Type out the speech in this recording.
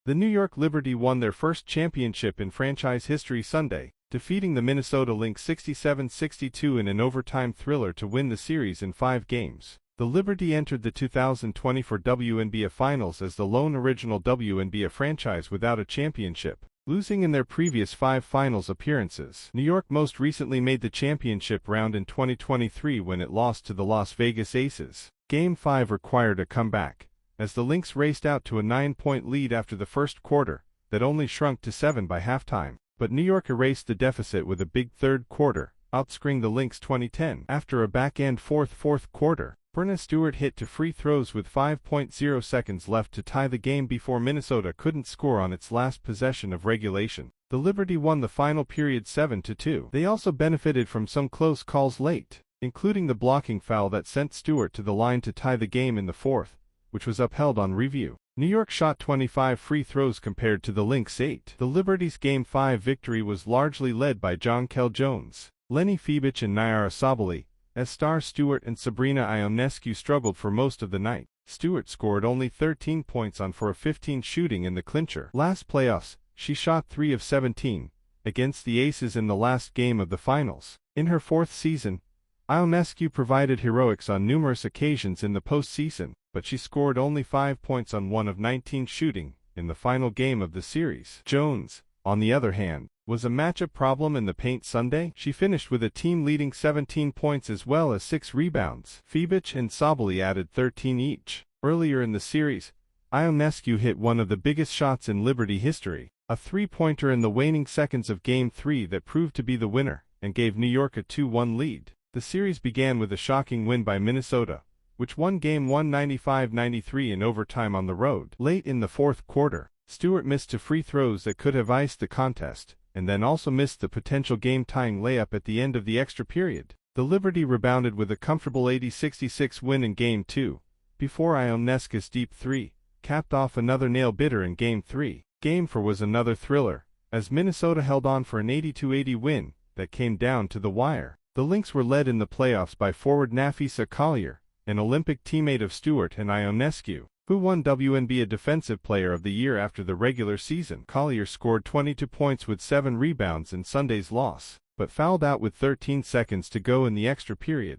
The New York Liberty won their first championship in franchise history Sunday, defeating the Minnesota Lynx 67-62 in an overtime thriller to win the series in 5 games. The Liberty entered the 2024 WNBA Finals as the lone original WNBA franchise without a championship, losing in their previous 5 finals appearances. New York most recently made the championship round in 2023 when it lost to the Las Vegas Aces. Game 5 required a comeback, as the Lynx raced out to a 9-point lead after the first quarter, that only shrunk to 7 by halftime. But New York erased the deficit with a big third quarter, outscoring the Lynx 20-10. After a back-end fourth quarter, Brenna Stewart hit 2 free throws with 5.0 seconds left to tie the game before Minnesota couldn't score on its last possession of regulation. The Liberty won the final period 7-2. They also benefited from some close calls late, including the blocking foul that sent Stewart to the line to tie the game in the fourth, which was upheld on review. New York shot 25 free throws compared to the Lynx 8. The Liberty's Game 5 victory was largely led by Jonquel Jones, Lenny Fibic and Nyara Sabally, as Star Stewart and Sabrina Ionescu struggled for most of the night. Stewart scored only 13 points on 4 of 15 shooting in the clincher. Last playoffs, she shot 3 of 17, against the Aces in the last game of the finals. In her 4th season, Ionescu provided heroics on numerous occasions in the postseason, but she scored only 5 points on 1 of 19 shooting in the final game of the series. Jones, on the other hand, was a matchup problem in the paint Sunday. She finished with a team-leading 17 points as well as 6 rebounds. Fibic and Sabally added 13 each. Earlier in the series, Ionescu hit one of the biggest shots in Liberty history, a three-pointer in the waning seconds of Game 3 that proved to be the winner and gave New York a 2-1 lead. The series began with a shocking win by Minnesota, which won Game 1 95-93 in overtime on the road. Late in the fourth quarter, Stewart missed 2 free throws that could have iced the contest, and then also missed the potential game-tying layup at the end of the extra period. The Liberty rebounded with a comfortable 80-66 win in Game 2, before Ionescu's deep 3 capped off another nail-biter in Game 3. Game 4 was another thriller, as Minnesota held on for an 82-80 win that came down to the wire. The Lynx were led in the playoffs by forward Nafisa Collier, an Olympic teammate of Stewart and Ionescu, who won WNBA Defensive Player of the Year after the regular season. Collier scored 22 points with 7 rebounds in Sunday's loss, but fouled out with 13 seconds to go in the extra period.